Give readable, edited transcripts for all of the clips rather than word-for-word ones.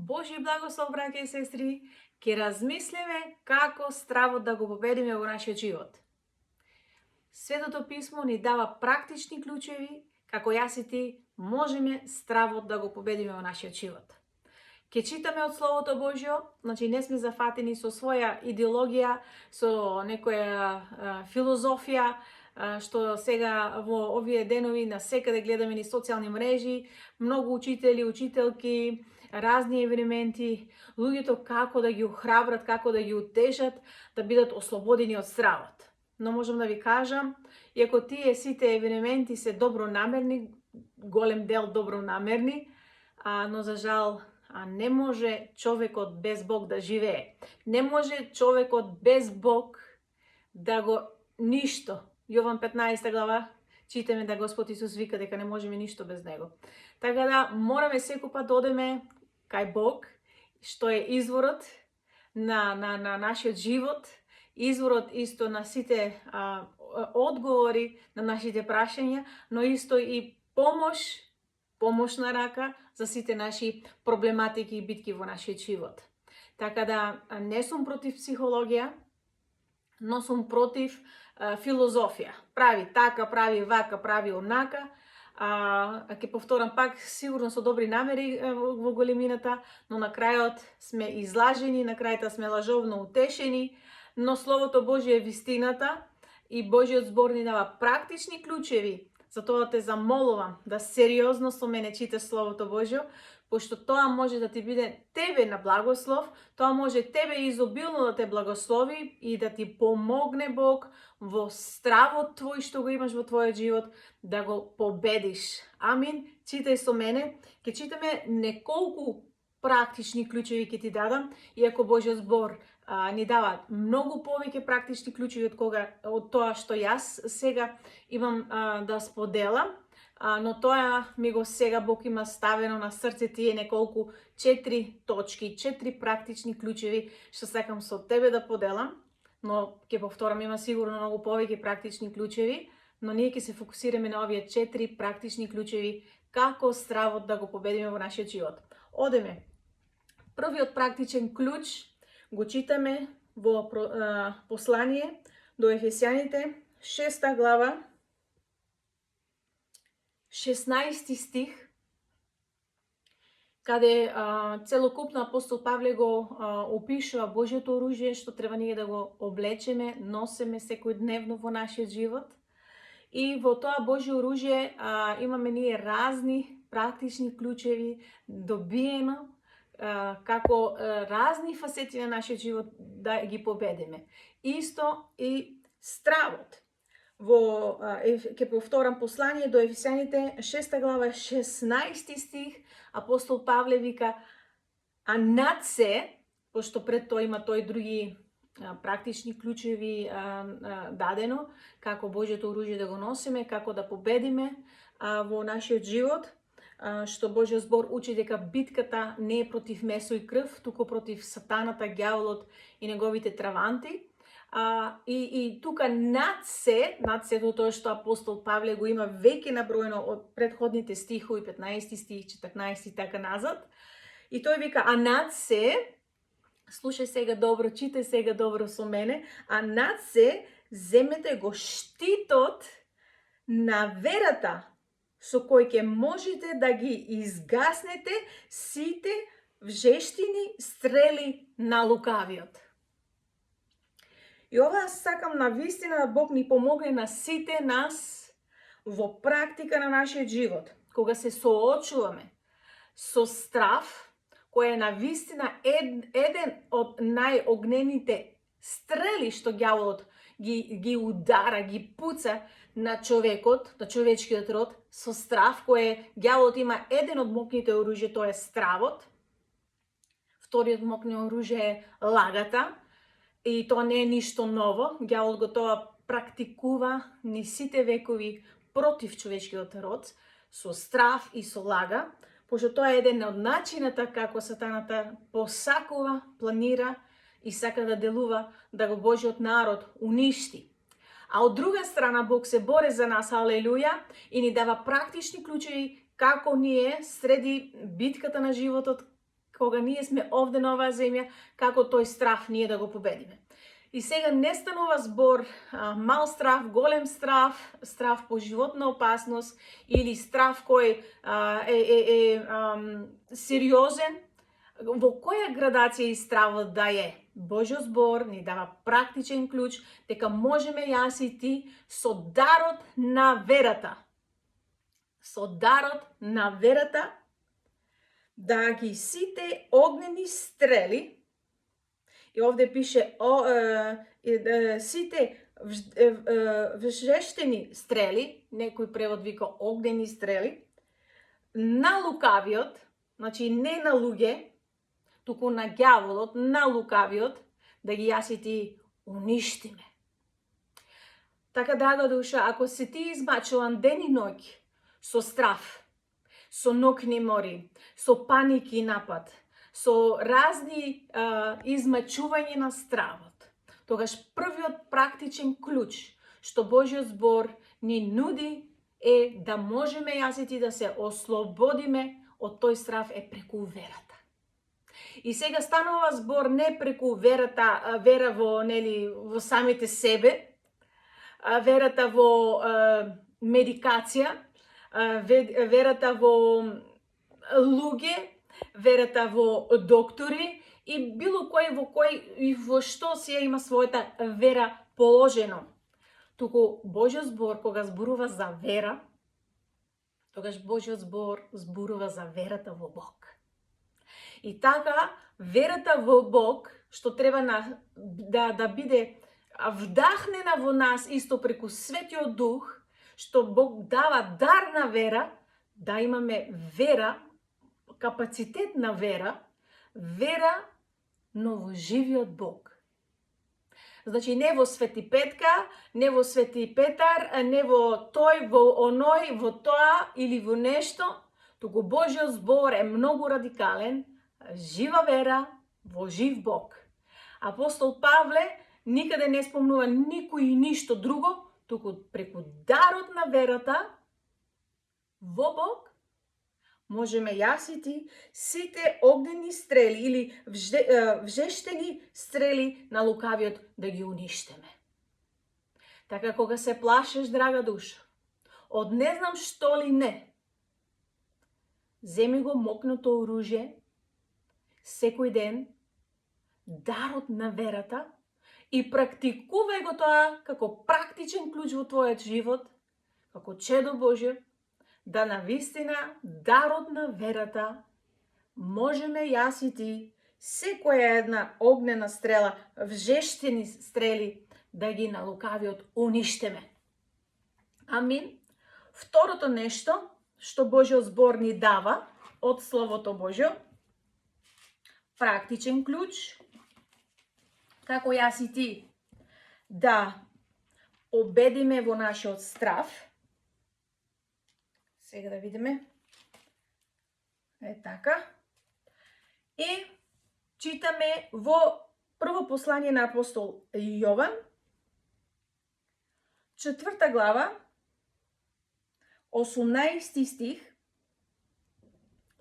Божи благослов, браќа и сестри, ќе размислиме како стравот да го победиме во нашиот живот. Светото писмо ни дава практични клучеви како јас и ти можеме стравот да го победиме во нашиот живот. Ке читаме од Словото Божјо, значи не сме зафатени со своја идеологија, со некоја филозофија, што сега во овие денови на секаде гледаме ни социјални мрежи, многу учители, учителки, разни евенементи, луѓето како да ги охрабрат, како да ги утешат да бидат ослободени од стравот. Но можам да ви кажам, иако тие сите евенементи се добронамерни, голем дел добронамерни, но за жал не може човекот без Бог да живее. Не може човекот без Бог да го ништо. Јован 15 глава читаме да Господ Исус вика дека не можеме ништо без Него. Така да мораме секој пат да одеме кај Бог, што е изворот на нашиот живот, изворот исто на сите одговори на нашите прашања, но исто и помошна рака за сите наши проблематики и битки во нашиот живот. Така да не сум против психологија, но сум против филозофија. Прави така, прави вака, прави онака. Ќе повторам пак, сигурно со добри намери во големината, но на крајот сме излажени, на крајот сме лажовно утешени, но Словото Божје е вистината и Божјиот збор ни дава практични клучеви. Затоа те замолувам да сериозно со мене читаш Словото Божјо, пошто тоа може да ти биде тебе на благослов, тоа може тебе изобилно да те благослови и да ти помогне Бог во стравот твој што го имаш во твојот живот да го победиш. Амин. Читај со мене. Ќе читаме неколку практични клучеви ќе ти дадам, иако Божјиот збор ни дава многу повеќе практични клучеви од тоа што јас сега имам да споделам, но тоа ми го сега Бог има ставено на срце тие неколку 4 точки, 4 практични клучеви што сакам со тебе да поделам, но ќе повторам, има сигурно многу повеќе практични клучеви, но ние ќе се фокусираме на овие 4 практични клучеви како стравот да го победиме во нашиот живот. Одеме. Првиот практичен клуч го читаме во послание до Ефесјаните, 6 глава, 16 стих, каде целокупно апостол Павле го опишува Божјото оружје што треба ние да го облечеме, носиме секојдневно во нашиот живот. И во тоа Божјо оружје имаме ние разни практични клучеви добиено како разни фасети на нашиот живот да ги победиме. Исто и стравот. Ќе повторам послание до Ефесјаните, 6 глава, 16 стих, апостол Павле вика, а над се, пошто пред тоа има тој други практични клучеви дадено, како Божјото оружје да го носиме, како да победиме во нашиот живот, што Божјиот збор учи дека битката не е против месо и крв, туку против сатаната, ѓаволот и неговите траванти. И тука над сето тоа што апостол Павле го има веќе наброено од предходните стихови, 15 стих, 14 и така назад. И тој вика, а над се, слушај сега добро, читај сега добро со мене, а над се земете го штитот на верата, со кој ќе можете да ги изгаснете сите вжештини стрели на лукавиот. И ова сакам на вистина да Бог ни помогне на сите нас во практика на нашиот живот. Кога се соочуваме со страв, кој е на вистина еден од најогнените стрели што ѓаволот ги удара, ги пуца на човекот, на човечкиот род, со страв, кој ѓаволот има еден од мокните оружје, тоа е стравот. Вториот мокни оружје е лагата. И тоа не е ништо ново, ѓаволот го тоа практикува ни сите векови против човечкиот род, со страв и со лага, пошто тоа е еден од начината како сатаната посакува, планира и сака да делува да го Божјиот народ уништи. А од друга страна Бог се бори за нас, алелуја, и ни дава практични клучеви како ние среди битката на животот, кога ние сме овде на оваа земја, како тој страв ние да го победиме. И сега не станува збор мал страв, голем страв, страв по животна опасност или страв кој е сериозен. Во која градација и стравот да е? Божјот збор ни дава практичен клjuč дека можеме јас и ти со дарот на верата. Со дарот на верата да ги сите огнени стрели, и овде пише сите вжештени стрели, некој превод вика огнени стрели, на лукавиот, значи не на луѓе, туку на ѓаволот, на лукавиот, да ги јас и ти уништиме. Така, драга душа, ако си ти измачуван ден и ноќ со страв, со нокни мори, со паники и напад, со разни измачување на стравот, тогаш првиот практичен клjuč што Божјот збор ни нуди е да можеме јас и ти да се ослободиме од тој страв е преку верата. И сега станува збор не преку верата, вера во самите себе, верата во медикација, верата во луѓе, верата во доктори и било кој во што си има својата вера положено. Туку Божјот збор кога зборува за вера, тогаш Божјот збор зборува за верата во Бог. И така, верата во Бог, што треба да биде вдахнена во нас исто преку Светиот Дух, што Бог дава дар на вера, да имаме вера, капацитет на вера, но во живиот Бог. Значи, не во Свети Петка, не во Свети Петар, не во тој, во оној, во тоа или во нешто, туку Божјот збор е многу радикален, жива вера во жив Бог. Апостол Павле никаде не спомнува никој и ништо друго, туку преку дарот на верата во Бог можеме јас и ти сите огнени стрели или вжештени стрели на лукавиот да ги уништиме. Така, кога се плашеш, драга душа, од не знам што ли не, земи го мокното оружје секој ден, дарот на верата, и практикувај го тоа како практичен клjuč во твојот живот, како чедо Божјо, да навистина дарот на верата можеме јас и ти секоја една огнена стрела, вжештени стрели, да ги на лукавиот уништеме. Амин. Второто нешто што Божјот збор ни дава од Словото Божјо, практичен клjuč, како јас и ти да победиме во нашиот страв. Сега да видиме. Е така. И читаме во прво послание на апостол Јован, 4 глава, 18 стих.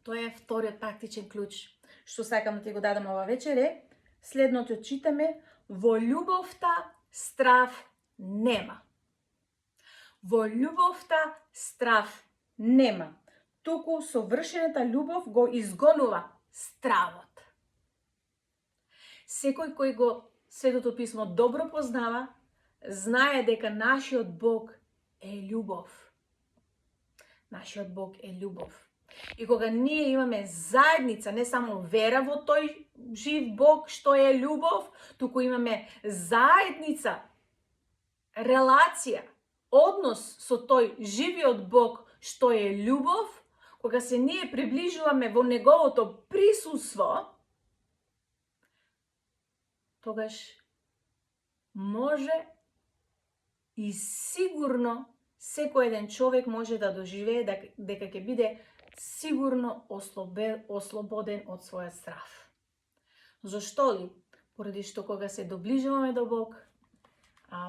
Тоа е вториот практичен клjuč што сакам да ти го дадам ова вечере. Следното читаме: во љубовта страв нема. Во љубовта страв нема. Туку совршената љубов го изгонува стравот. Секој кој го Светото писмо добро познава, знае дека нашиот Бог е љубов. Нашиот Бог е љубов. И кога ние имаме заедница, не само вера во тој жив Бог што е љубов, туку имаме заедница, релација, однос со тој живиот Бог што е љубов, кога се ние приближуваме во неговото присуство, тогаш може и сигурно секој еден човек може да доживее дека ќе биде сигурно ослободен од својот страв. Зошто ли? Поради што кога се доближуваме до Бог,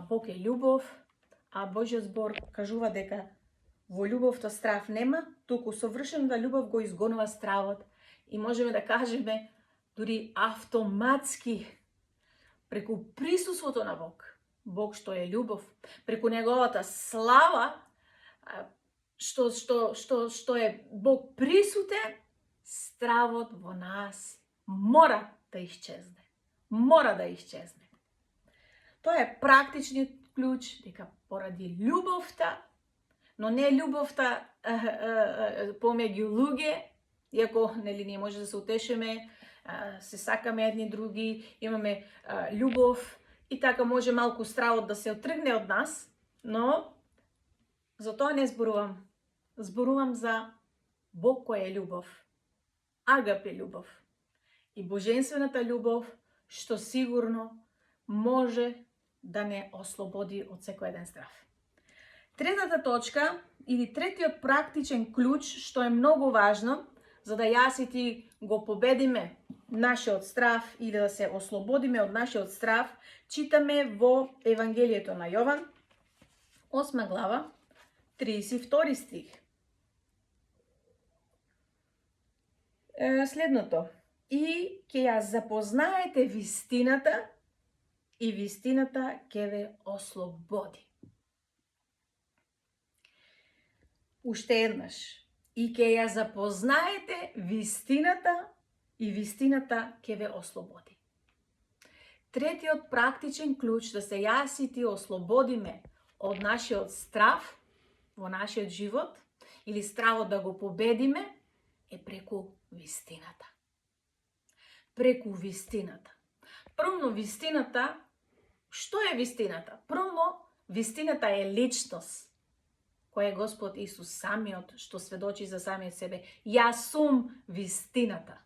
Бог е љубов, а Божјиот збор кажува дека во љубовта страв нема, туку совршената љубов го изгонува стравот и можеме да кажеме дури автоматски, преку присуството на Бог, Бог што е љубов, преку неговата слава, што е Бог присутен, стравот во нас мора да исчезне. Мора да исчезне. Тоа е практичниот клуч, дека поради љубовта, но не љубовта помеѓу луѓе, иако нели ние може да се утешиме, се сакаме едни други, имаме љубов и така може малку стравот да се отргне од нас, но за тоа не зборувам. Зборувам за Бог кој е љубов. Агапе љубов. И боженствената љубов што сигурно може да не ослободи од секој еден страв. Третата точка или третиот практичен клуч што е многу важно за да јас и ти го победиме нашиот страв или да се ослободиме од нашиот страв, читаме во Евангелието на Јован, 8 глава, 32 стих. Следното. И ќе ја запознаете вистината и вистината ќе ве ослободи. Уште еднаш. И ќе ја запознаете вистината и вистината ќе ве ослободи. Третиот практичен клуч да се јас и ти ослободиме од нашиот страв во нашиот живот или стравот да го победиме е преку вистината. Преку вистината. Првно вистината, што е вистината? Првно вистината е личност, која е Господ Исус самиот, што сведочи за самиот себе. Јас сум вистината.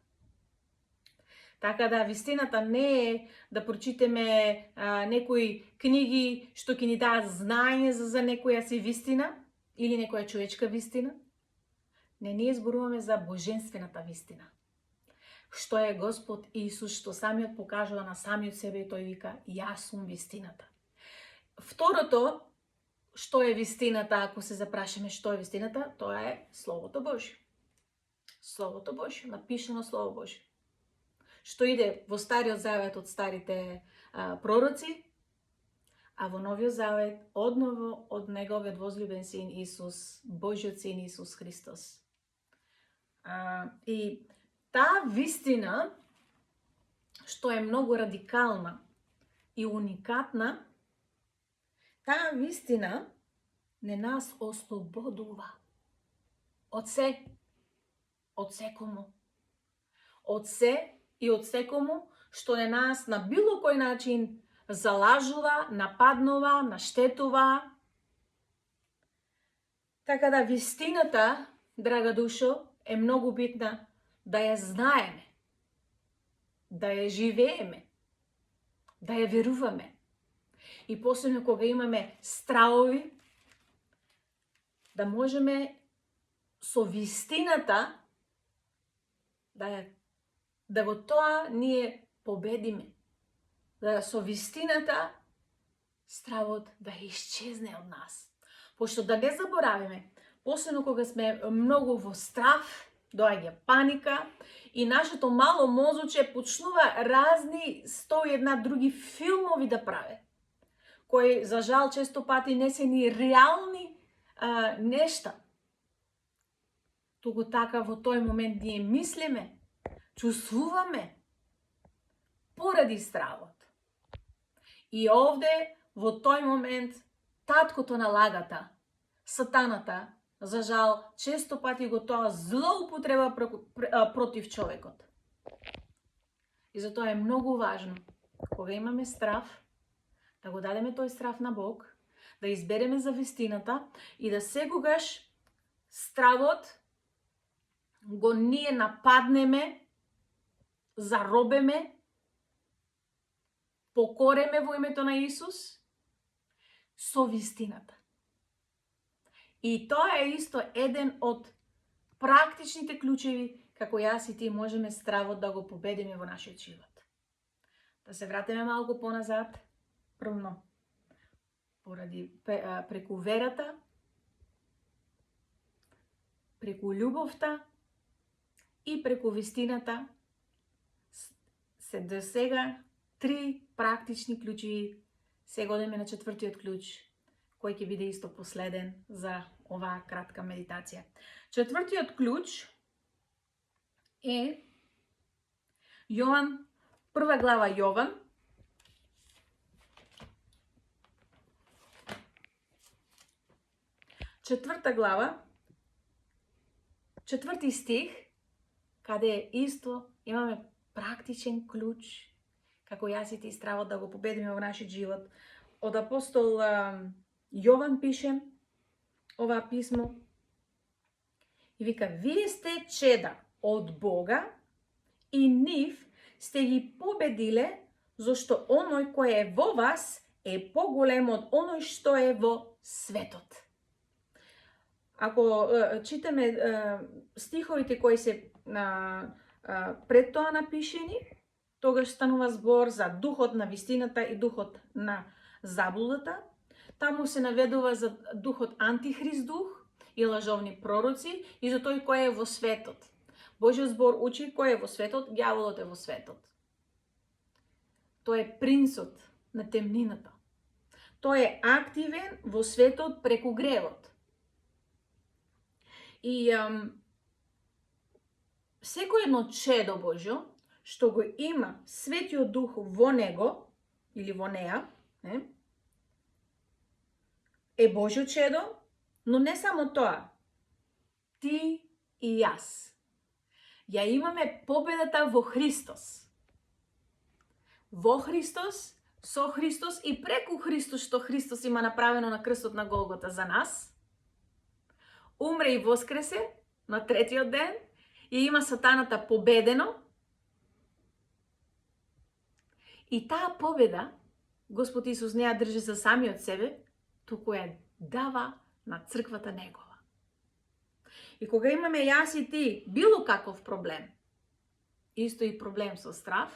Така да вистината не е да прочитаме некои книги што ќе ни даат знаење за некоја си вистина или некоја човечка вистина. Не, ние зборуваме за боженствената вистина. Што е Господ Исус, што самиот покажува на самиот себе и тој вика, јас сум вистината. Второто, што е вистината, ако се запрашаме што е вистината, тоа е Словото Божјо. Словото Божјо, напишано Слово Божјо. Што иде во Стариот Завет од старите пророци, а во Новиот Завет одново од неговиот возлюбен син Исус, Божјиот син Исус Христос. И таа вистина, што е многу радикална и уникатна, таа вистина не нас ослободува од се, од секому. Од се и од секому што не нас на било кој начин залажува, нападнува, наштетува. Така да вистината, драга душо, е многу битна да ја знаеме, да ја живееме, да ја веруваме. И посебно кога имаме стравови, да можеме со вистината да го тоа ние победиме. Да со вистината стравот да исчезне од нас. Пошто да не заборавиме, посебно кога сме многу во страв, доаѓа паника и нашето мало мозоче почнува разни 101 други филмови да праве, кои за жал често пати не се ни реални нешта. Туку така во тој момент ние мислиме, чувствуваме поради стравот. И овде во тој момент таткото на лагата, сатаната, за жал, често пати го тоа злоупотреба против човекот. И затоа е многу важно, кога имаме страв, да го дадеме тој страв на Бог, да избереме за вистината и да секогаш стравот го ние нападнеме, заробеме, покореме во името на Исус со вистината. И тоа е исто еден од практичните клучеви како јас и ти можеме стравот да го победиме во нашиот живот. Да се вратиме малку поназад, првно преку верата, преку љубовта и преку вистината се досега 3 практични ключи. Сега одеме на 4-тиот клjuč, кој ќе биде исто последен за оваа кратка медитација. 4-тиот клjuč е Јован, 1 глава Јован, 4 глава, 4 стих, каде исто имаме практичен клjuč, како јас и ти стравот да го победиме во нашиот живот. Од апостол Јован пише ова писмо и вика: вие сте чеда од Бога и нив сте ги победиле, зашто оној кој е во вас е поголем од оној што е во светот. Ако читаме стиховите кои се пред тоа напишени, тогаш станува збор за духот на вистината и духот на заблудата. Таму се наведува за духот антихрист дух и лажовни пророци и за тој кој е во светот. Божиот збор учи кој е во светот, ѓаволот е во светот. Тој е принцот на темнината. Тој е активен во светот преку гревот. И секој едно чедо Божјо што го има Светиот Дух во него или во неа, е Божјо чедо, но не само тоа. Ти и јас ја имаме победата во Христос. Во Христос, со Христос и преку Христос, што Христос има направено на крстот на Голгота за нас. Умре и воскресе на 3-тиот ден и има сатаната победено. И таа победа Господ Исус не ја држи за самиот себе, туку ја дава на црквата негова. И кога имаме јас и ти било каков проблем, исто и проблем со страв,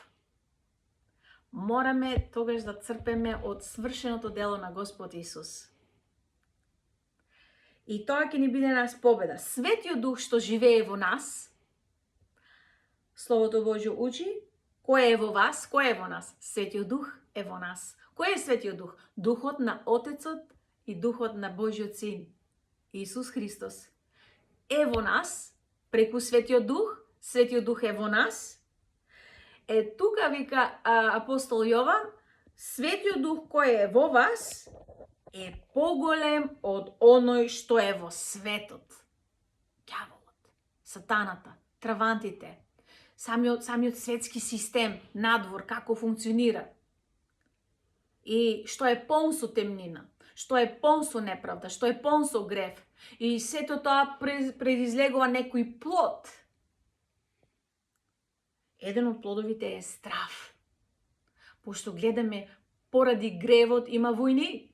мораме тогаш да црпеме од свршеното дело на Господ Исус. И тоа ќе ни биде нас победа. Светиот Дух што живее во нас, Словото Божјо учи, кој е во вас, кој е во нас? Светиот Дух е во нас. Кој е Светиот Дух? Духот на Отецот и Духот на Божјиот Син, Исус Христос, е во нас, преку Светиот Дух. Светиот Дух е во нас. Тука вика апостол Јован, Светиот Дух кој е во вас е поголем од оној што е во светот. Ѓаволот, сатаната, травантите, самиот светски систем, надвор, како функционира. И што е полн со темнина, што е полн со неправда, што е полн со грев. И сето тоа предизлегува некој плод. Еден од плодовите е страв. Пошто гледаме, поради гревот има војни,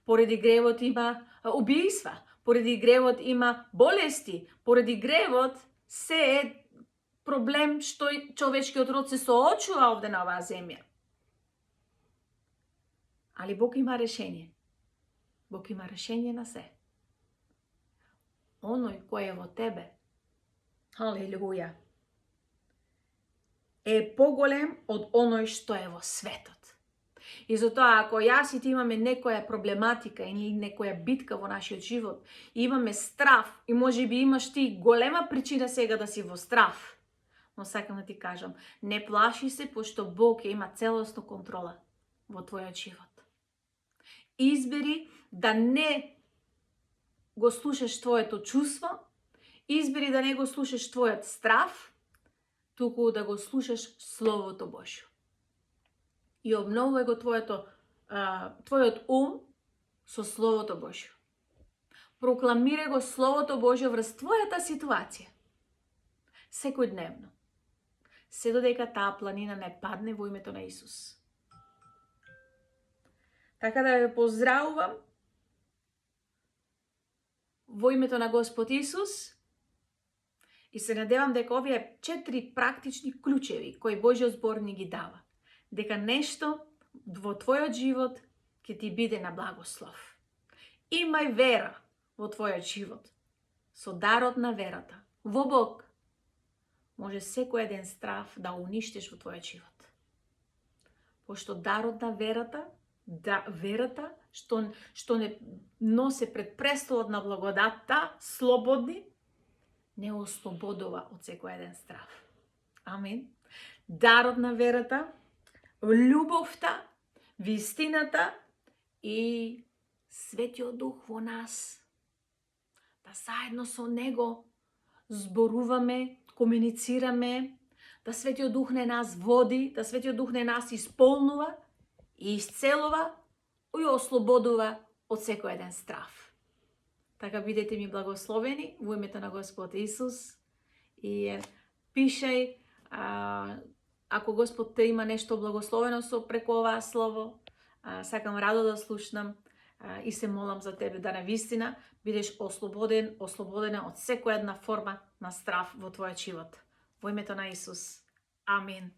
поради гревот има убиства, поради гревот има болести, поради гревот се е проблем што човечкиот род се соочува овде на оваа земја. Али Бог има решение. Бог има решение на се. Оној кој е во тебе, халелуја, е поголем од оној што е во светот. И затоа, ако јас и ти имаме некоја проблематика или некоја битка во нашиот живот, и имаме страв, и може би имаш ти голема причина сега да си во страв, но сакам да ти кажам, не плаши се, пошто Бог има целосно контрола во твојот живот. Избери да не го слушаш твоето чувство, избери да не го слушаш твојот страв, туку да го слушаш Словото Божјо. И обновувај го твојот ум со Словото Божјо. Прокламирај го Словото Божјо врз твојата ситуација. Секојдневно. Се додека таа планина не падне во името на Исус. Така да ве поздравувам во името на Господ Исус и се надевам дека овие 4 практични клучеви кои Божјиот збор ни ги дава, дека нешто во твојот живот ќе ти биде на благослов. Имај вера во твојот живот, со дарот на верата, во Бог, може секој еден страв да уништиш во твојот живот. Пошто дарот на верата што не носи пред престолот на благодатта, слободни, не ослободува од секој еден страв. Амин. Дарот на верата, љубовта, вистината и Светиот Дух во нас. Да заедно со Него зборуваме, комуницираме, да Светиот Дух не нас води, да Светиот Дух не нас исполнува и исцелува и ослободува од секој еден страв. Така бидете ми благословени во името на Господ Исус и пишај ако Господ те има нешто благословено преку оваа слово, сакам радо да слушнам и се молам за тебе да навистина бидеш ослободена од секоја една форма на страв во твојот живот. Во името на Исус. Амин.